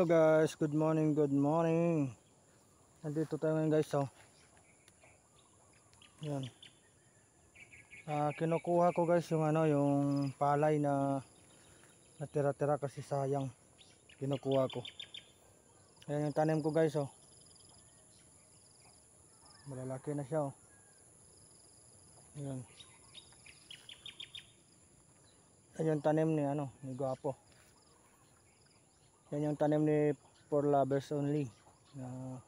guys, good morning, good morning. Nandito tayo ngayon guys, oh. Yan. Kinukuha ko guys yung yung palay na natira-tira kasi sayang. Kinukuha ko. Ayan yung tanim ko guys, oh. Malalaki na siya, oh. Ayan. Ayan yung tanim ni ni Guapo. Yan yung tanim ni For Lovers Only na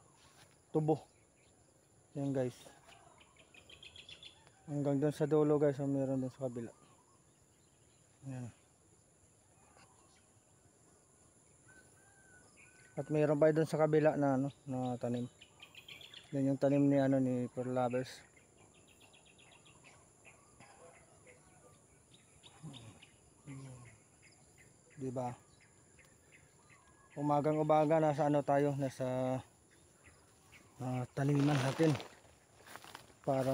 tubo. Yan guys. Hanggang doon sa dulo guys, meron doon sa kabila. Yan. At mayroon pa doon sa kabila na na tanim. Yan yung tanim ni ni For Lovers. Diba? Umagang-umaga nasa tayo, nasa taniman natin para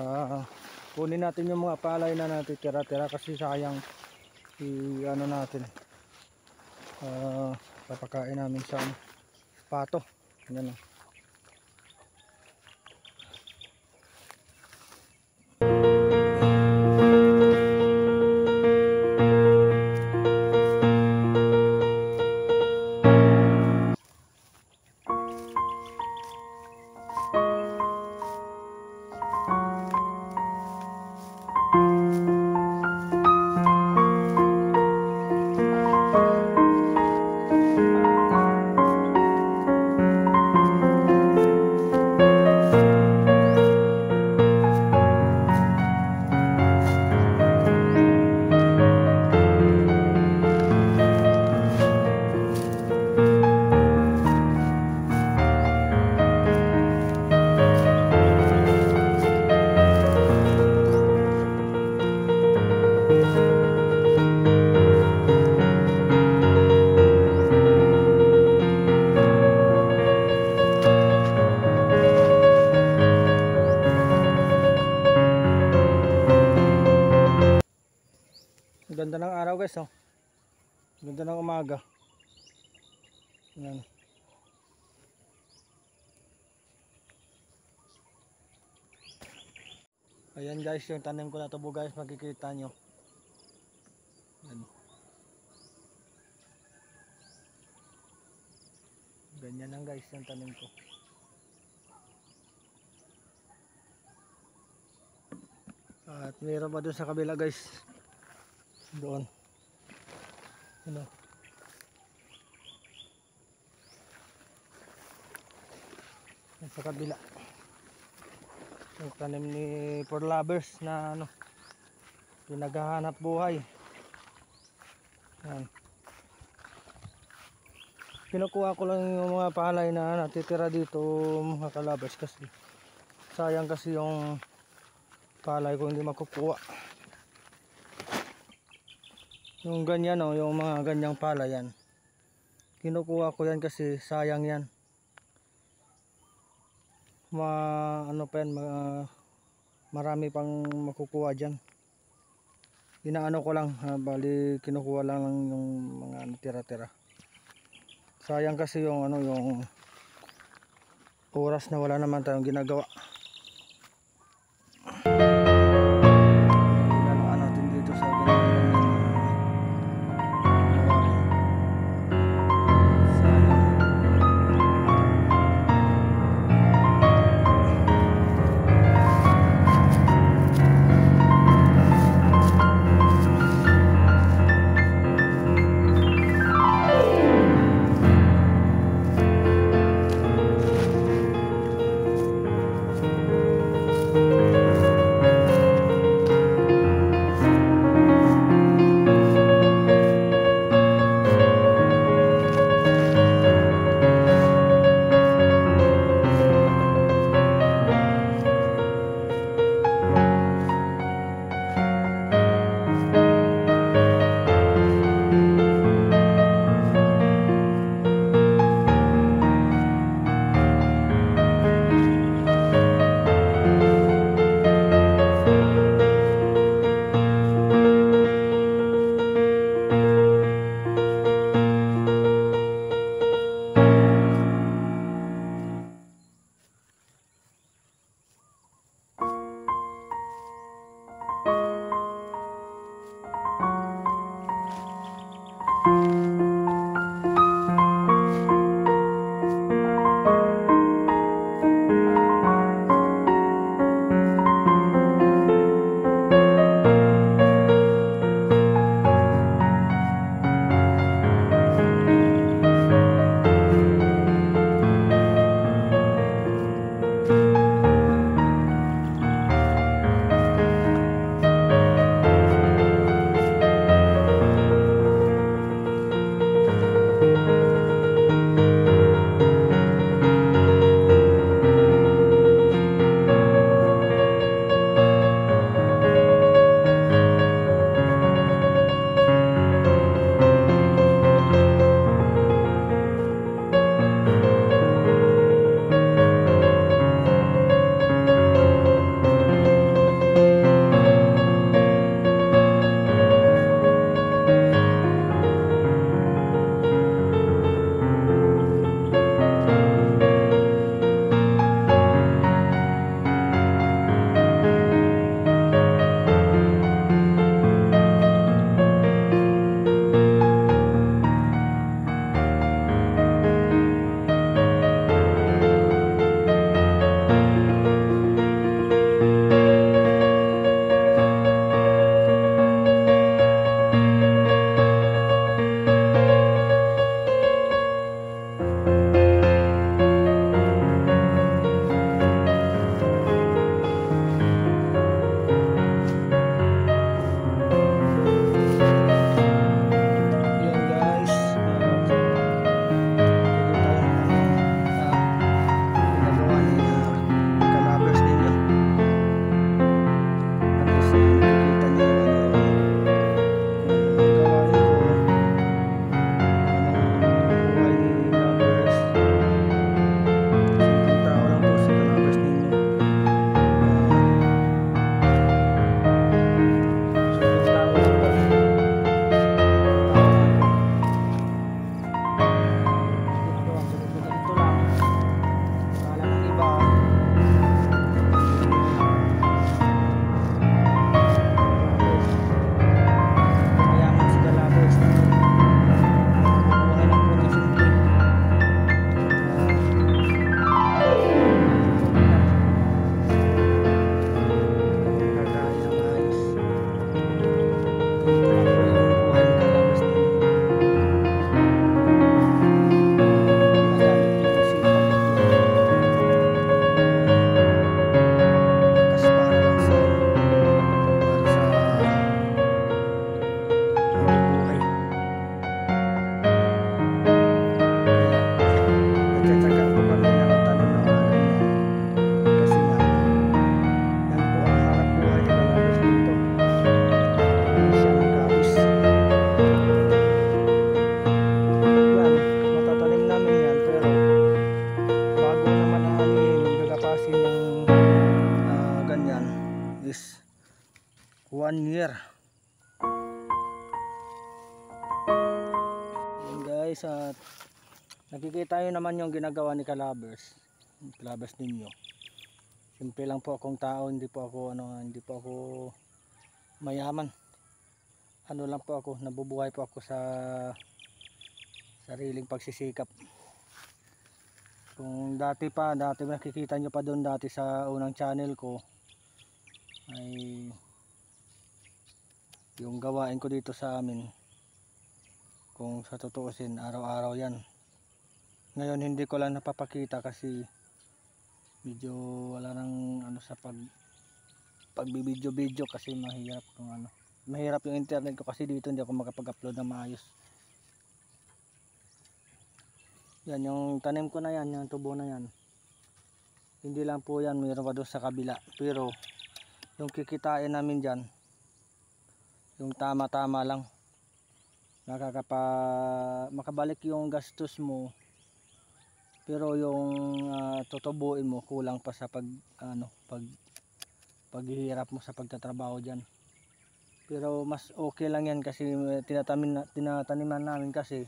kunin natin yung mga palay na natitira-tira kasi sayang natin papakain namin sa pato. Yan, oh. Ganda ng araw guys, oh. Ganda ng umaga. Yan. Ayan guys, yung tanim ko na tubo guys, makikita nyo. Yan. Ganyan lang guys yung tanim ko. At mayroon pa doon sa kabila guys. Doon. Sa kabila. Yung tanim ni For Lovers na pinaghahanap buhay. Yan. Kinukuha ko lang yung mga palay na natitira dito mga kalabas kasi sayang kasi yung palay ko hindi makukuha. Yung ganyan, yung mga ganyang palay yan. Kinukuha ko yan kasi sayang yan. Marami pang makukuha dyan. Inaano ko lang, bali kinukuha lang yung mga tira-tira. Sayang kasi yung yung oras na wala naman tayong ginagawa. guys at nakikita nyo naman yung ginagawa ni Kalabers ninyo. Simple lang po akong tao, hindi po ako mayaman. Ano lang po ako, nabubuhay po ako sa sariling pagsisikap. Kung dati nakikita nyo pa doon dati sa unang channel ko ay yung gawain ko dito sa amin, kung sa tutuusin araw-araw yan. Ngayon hindi ko lang napapakita kasi medyo wala nang sa pagbibidyo kasi mahirap yung internet ko kasi dito hindi ako makapag-upload ng maayos. Yan yung tanim ko na yan, yung tubo na yan. Hindi lang po yan, mayroon pa doon sa kabila. Pero yung kikitain namin dyan, yung tama-tama lang. Makabalik yung gastos mo. Pero yung tutubuin mo kulang pa sa paghihirap mo sa pagtatrabaho dyan. Pero mas okay lang yan kasi tinataniman namin kasi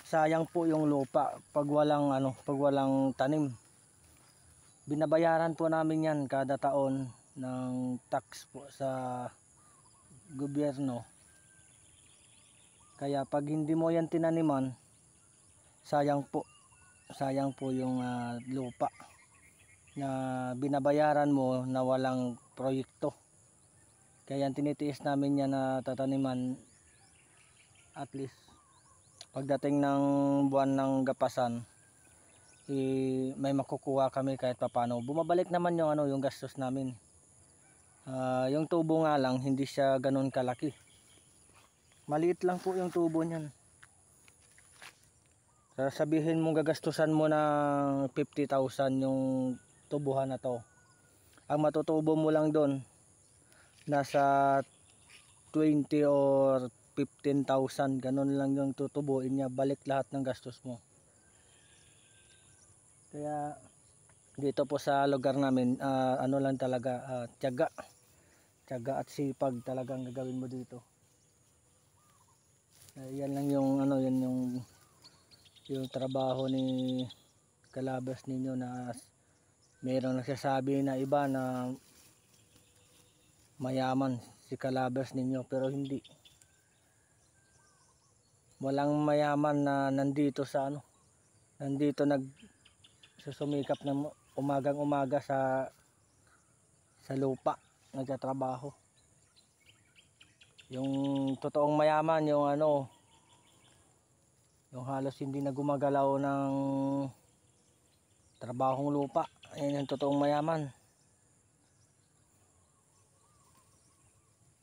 sayang po yung lupa pag walang tanim. Binabayaran po namin yan kada taon ng tax po sa gobyerno. Kaya pag hindi mo yan tinaniman, sayang po yung lupa na binabayaran mo na walang proyekto. Kaya tinitiis namin yan na tataniman at least pagdating ng buwan ng gapasan may makukuha kami kahit papano. Bumabalik naman yung gastos namin. Yung tubo nga lang hindi siya ganun kalaki. Maliit lang po yung tubo niyan. Sabihin mong gagastusan mo ng 50,000 yung tubuhan na to. Ang matutubo mo lang doon nasa 20 or 15,000, ganun lang yung tutubuin niya, balik lahat ng gastos mo. Kaya dito po sa lugar namin lang talaga, tiyaga at sipag talagang gagawin mo dito. Yan lang yung yung trabaho ni Kalabers ninyo na mayroong nagsasabi na iba na mayaman si Kalabers ninyo, pero hindi. Walang mayaman na nandito susumikap ng umagang umaga sa lupa nagtatrabaho. Yung totoong mayaman yung halos hindi na gumagalaw ng trabahong lupa. Ayun yung totoong mayaman.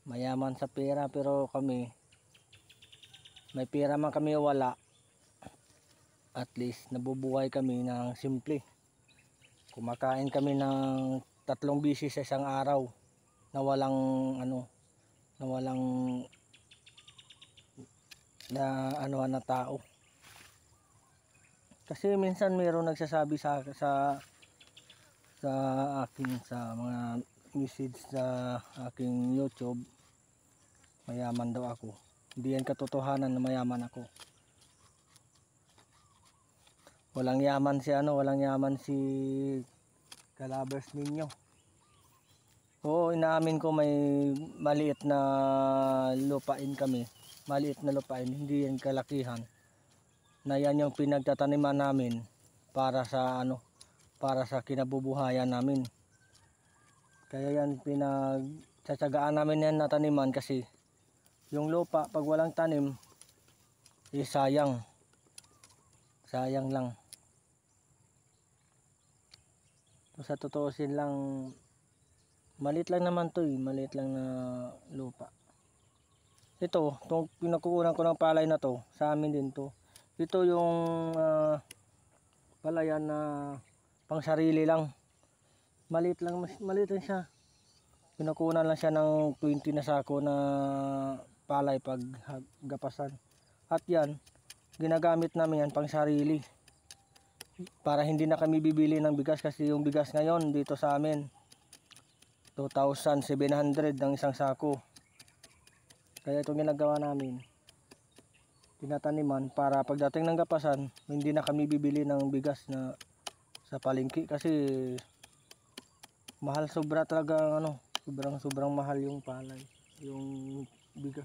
Mayaman sa pera, pero kami may pera man kami wala, at least nabubuhay kami ng simple. Kumakain kami ng 3 beses sa isang araw na walang na tao. Kasi minsan mayroong nagsasabi sa akin sa mga message sa aking YouTube, mayaman daw ako. Hindi yan katotohanan na mayaman ako. Walang yaman si Kalabers ninyo. Oo, inaamin ko may maliit na lupain kami. Maliit na lupain, hindi yan kalakihan. Na yan yung pinagtataniman namin para sa kinabubuhayan namin. Kaya yan pinagtsatsagaan namin yan na taniman kasi yung lupa pag walang tanim sayang lang. Sa tutuusin lang, maliit lang naman to maliit lang na lupa. Ito, itong pinakukunan ko ng palay na to, sa amin din to. Ito yung palayan na pang sarili lang. Maliit lang siya. Pinakunan lang siya ng 20 na sako na palay pag gapasan. At yan, ginagamit namin yan pang sarili. Para hindi na kami bibili ng bigas kasi yung bigas ngayon dito sa amin 2,700 ang isang sako. Kaya itong ginagawa namin, tinataniman para pagdating ng gapasan hindi na kami bibili ng bigas na sa palengke kasi mahal, sobra talaga ano, sobrang mahal yung palay, yung bigas.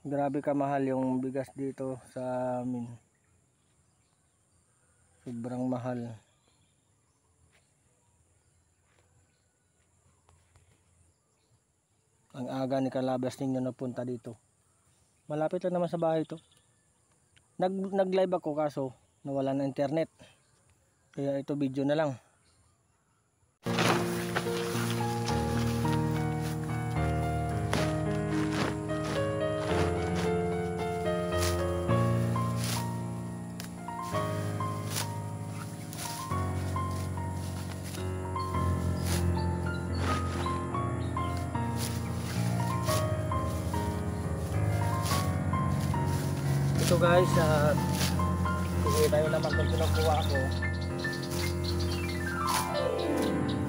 Grabe kamahal yung bigas dito sa amin. Sobrang mahal. Ang aga ni Kalabas ninyo napunta dito. Malapit lang naman sa bahay to. Nag-live ako kaso nawala ng internet. Kaya ito video na lang. Ito guys, sige tayo naman kung kinukuha ako.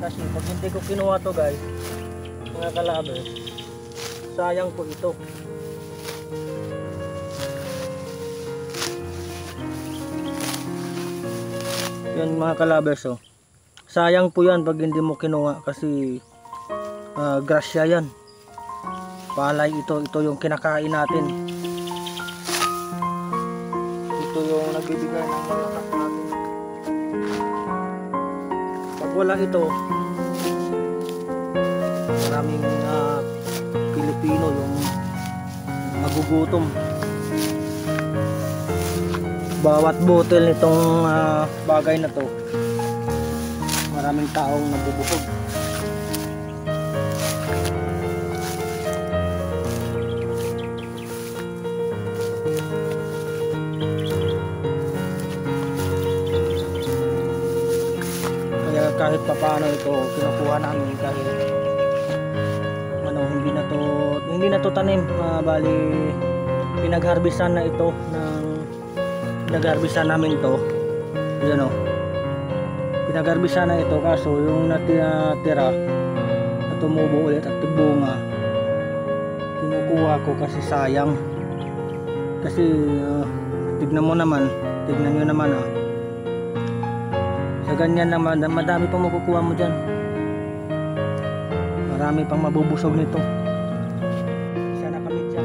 Kasi pag hindi ko kinuha to guys, mga kalabers, sayang po ito. Yan mga kalabers, oh. Sayang po yan pag hindi mo kinuha kasi grasya yan. Palay ito yung kinakain natin. Ito yung nagbibigay ng malakas natin. Pag wala ito, maraming Pilipino yung magugutom. Bawat bottle nitong bagay na to, maraming taong nabubusog. Kahit papaano ito kinukuha namin kahit ano, hindi na to tanim, bali pinagharbisan na ito ng pinagharbisan namin to. Yan, oh. Pinagharbisan na ito kaso yung natira na tumubo ulit at tibunga kinukuha ko kasi sayang. Kasi tignan nyo naman sa ganyan naman, madami pang makukuha mo dyan. Marami pang mabubusog nito. Isa na kami dyan.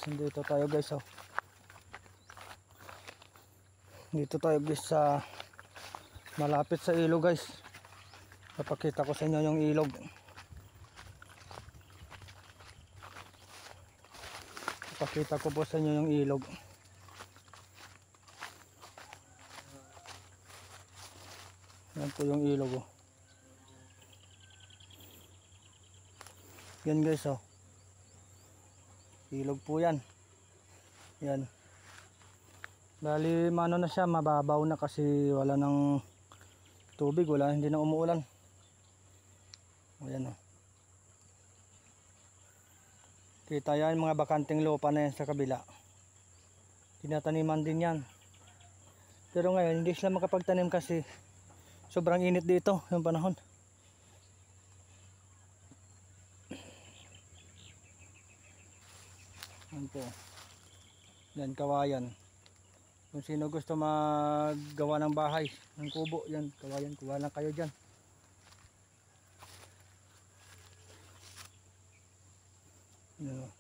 Dito tayo guys, oh. Dito tayo guys sa malapit sa ilog guys. Papakita ko sa inyo yung ilog. Papakita ko po sa inyo yung ilog. Yan po yung ilog, oh. Yan guys, oh. Ilog po yan. Yan. Bali mano na siya, mababaw na kasi wala nang tubig, hindi na umuulan. Ayan, oh. Kita yan mga bakanting lupa na yan sa kabila. Tinataniman din yan. Pero ngayon hindi sila makapagtanim kasi sobrang init dito yung panahon. Yan po. Yan kawayan. Kung sino gusto maggawa ng bahay, ng kubo, yan kawayan, kuha lang kayo dyan. Yan.